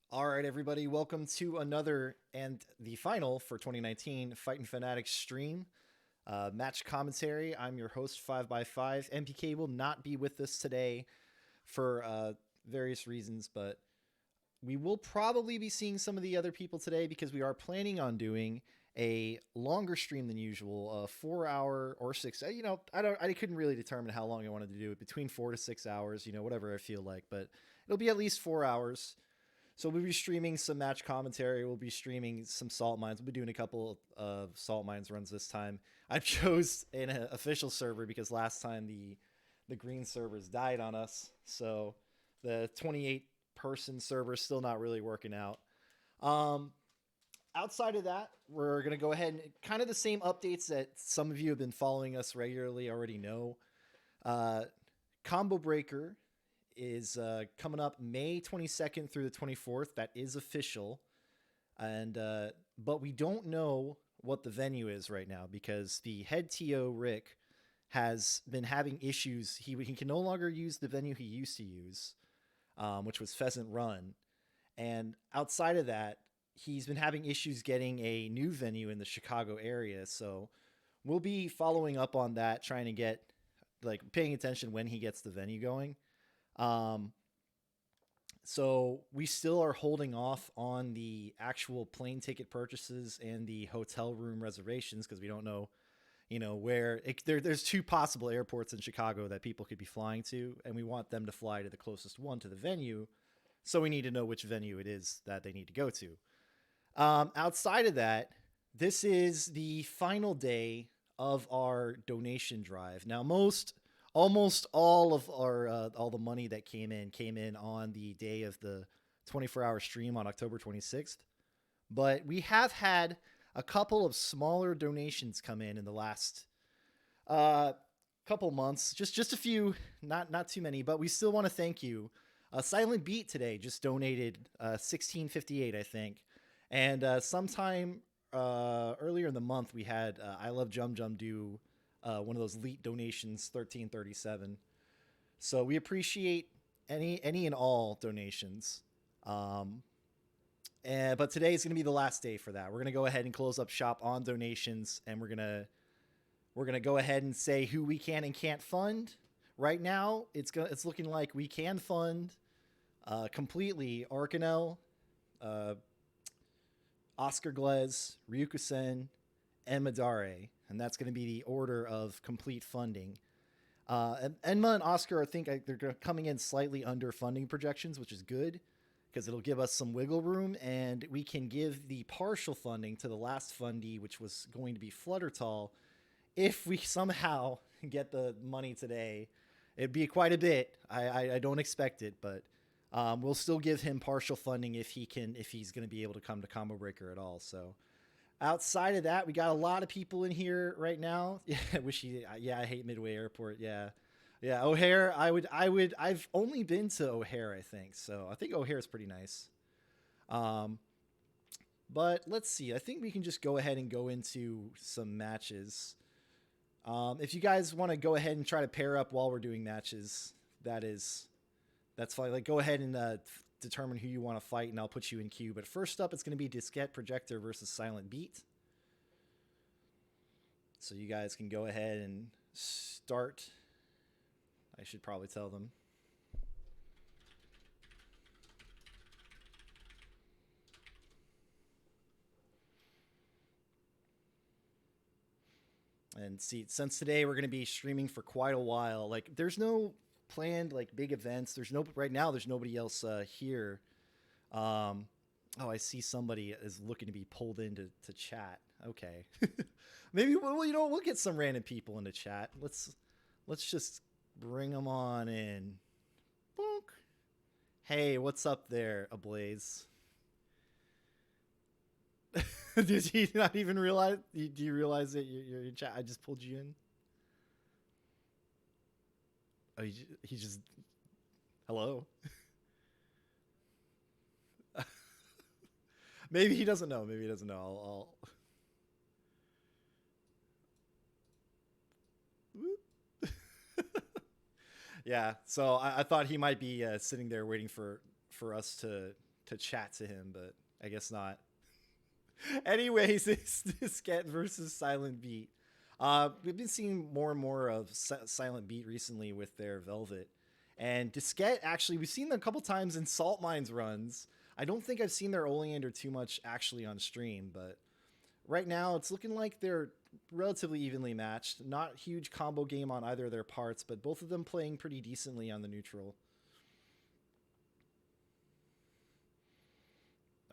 All right, everybody, welcome to another and the final for 2019 Fightin Fanatics stream match commentary. I'm your host, FivebyFive. MPK will not be with us today for various reasons, but we will probably be seeing some of the other people today because we are planning on doing a longer stream than usual, a 4 hour or six. I couldn't really determine how long I wanted to do it, between 4 to 6 hours, whatever I feel like, but it'll be at least 4 hours. So we'll be streaming some match commentary. We'll be streaming some salt mines. We'll be doing a couple of salt mines runs this time. I chose an official server because last time the green servers died on us. So the 28 person server is still not really working out. Um, Outside of that, we're gonna go ahead and kind of the same updates that some of you have been following us regularly already know. Uh, Combo Breaker is coming up May 22nd through the 24th. That is official. And but we don't know what the venue is right now because the head TO Rick has been having issues. He can no longer use the venue he used to use, which was Pheasant Run. And outside of that, he's been having issues getting a new venue in the Chicago area. So we'll be following up on that, trying to get paying attention when he gets the venue going. Um, so we still are holding off on the actual plane ticket purchases and the hotel room reservations because we don't know, where there's two possible airports in Chicago that people could be flying to, and we want them to fly to the closest one to the venue. So we need to know which venue it is that they need to go to. Outside of that, this is the final day of our donation drive. Now, almost all of our all the money that came in on the day of the 24-hour stream on October 26th. But we have had a couple of smaller donations come in the last couple months, just a few, not too many, but we still want to thank you. SilentBeat today just donated 1658, I think, and sometime earlier in the month we had I Love Jum Jum do one of those elite donations, 1337. So we appreciate any and all donations. But today is going to be the last day for that. We're going to go ahead and close up shop on donations, and we're gonna go ahead and say who we can and can't fund. Right now, it's looking like we can fund completely Arcanel, Oscar Glez, Ryukusen, and Madare, and that's going to be the order of complete funding. And Enma and Oscar, I think they're coming in slightly under funding projections, which is good because it'll give us some wiggle room, and we can give the partial funding to the last fundee, which was going to be Fluttertall. If we somehow get the money today, it'd be quite a bit. I don't expect it, but we'll still give him partial funding if he's going to be able to come to Combo Breaker at all. So outside of that, we got a lot of people in here right now. Yeah, I hate Midway Airport. Yeah. O'Hare. I've only been to O'Hare, I think. So I think O'Hare is pretty nice. But let's see. I think we can just go ahead and go into some matches. If you guys want to go ahead and try to pair up while we're doing matches, that's fine. Go ahead and determine who you want to fight, and I'll put you in queue. But first up, it's going to be Diskette Projector versus SilentBeat. So you guys can go ahead and start. I should probably tell them. And see, since today we're going to be streaming for quite a while, there's no planned big events. Right now. There's nobody else here. Oh, I see somebody is looking to be pulled into chat. Okay, maybe we'll get some random people into chat. Let's just bring them on in. Bonk. Hey, what's up there, Ablaze? Did he not even realize? Do you realize that you're in chat? I just pulled you in. Oh, he just. Hello. Maybe he doesn't know. I'll yeah. So I thought he might be sitting there waiting for us to chat to him, but I guess not. Anyways, it's Diskette versus SilentBeat. We've been seeing more and more of SilentBeat recently with their Velvet. And Diskette, actually, we've seen them a couple times in Salt Mines runs. I don't think I've seen their Oleander too much actually on stream, but right now it's looking like they're relatively evenly matched. Not huge combo game on either of their parts, but both of them playing pretty decently on the neutral.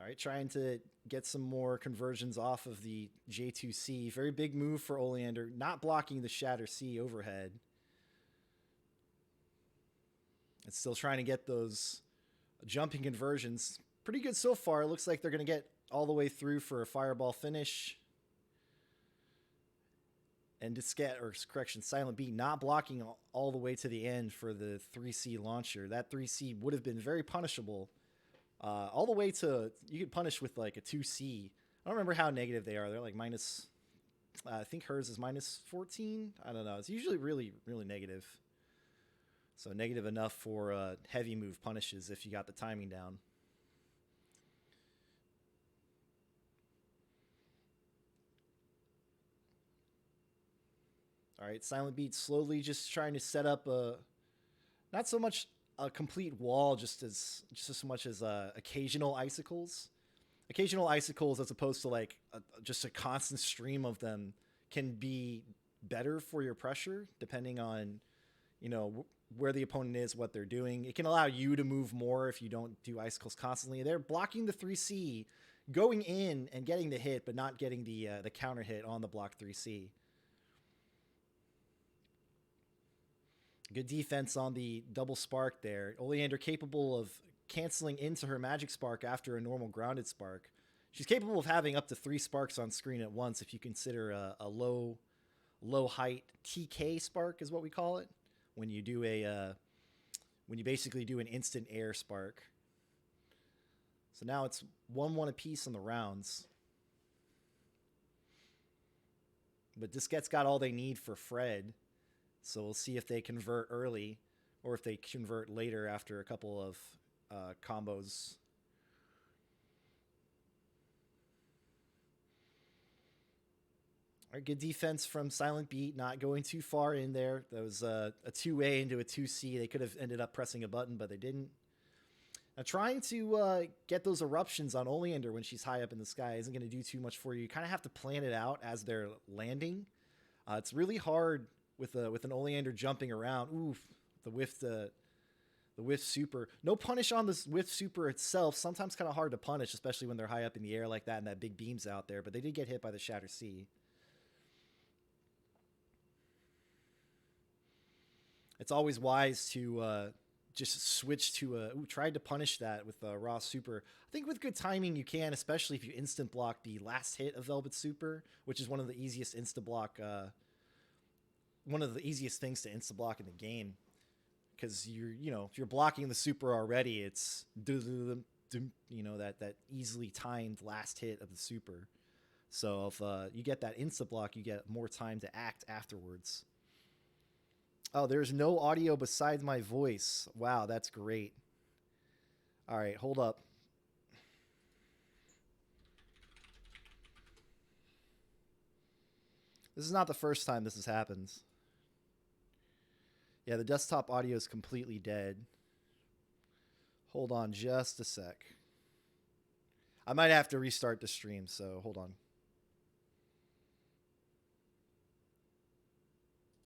All right, trying to get some more conversions off of the J2C. Very big move for Oleander, not blocking the Shatter C overhead. It's still trying to get those jumping conversions. Pretty good so far. It looks like they're going to get all the way through for a fireball finish. And Diskette, or correction, SilentBeat not blocking all the way to the end for the 3C launcher. That 3C would have been very punishable. All the way to, you could punish with like a 2C. I don't remember how negative they are. They're like minus, I think hers is minus 14. I don't know. It's usually really, really negative. So negative enough for heavy move punishes if you got the timing down. All right, SilentBeat slowly just trying to set up a, not so much a complete wall, just as much as occasional icicles. Occasional icicles, as opposed to like just a constant stream of them, can be better for your pressure depending on, you know, where the opponent is, what they're doing. It can allow you to move more if you don't do icicles constantly. They're blocking the 3C, going in and getting the hit, but not getting the counter hit on the block 3C. Good defense on the double spark there. Oleander capable of canceling into her magic spark after a normal grounded spark. She's capable of having up to 3 sparks on screen at once if you consider a low height TK spark is what we call it. When you do when you basically do an instant air spark. So now it's 1-1 apiece on the rounds. But Diskette's got all they need for Fred. So we'll see if they convert early or if they convert later after a couple of combos. All right, good defense from SilentBeat, not going too far in there. That was a 2A into a 2C. They could have ended up pressing a button, but they didn't. Now, trying to get those eruptions on Oleander when she's high up in the sky isn't going to do too much for you. You kind of have to plan it out as they're landing. It's really hard with an Oleander jumping around. Oof, the whiff super. No punish on this whiff super itself. Sometimes kind of hard to punish, especially when they're high up in the air like that and that big beam's out there. But they did get hit by the Shatter C. It's always wise to just switch to tried to punish that with raw super. I think with good timing you can, especially if you instant block the last hit of Velvet Super, which is one of the easiest insta block. One of the easiest things to insta block in the game, because if you're blocking the super already, it's that easily timed last hit of the super. So if you get that insta block, you get more time to act afterwards. Oh, there's no audio besides my voice. Wow, that's great. All right, hold up. This is not the first time this has happened. Yeah, the desktop audio is completely dead. Hold on just a sec. I might have to restart the stream, so hold on.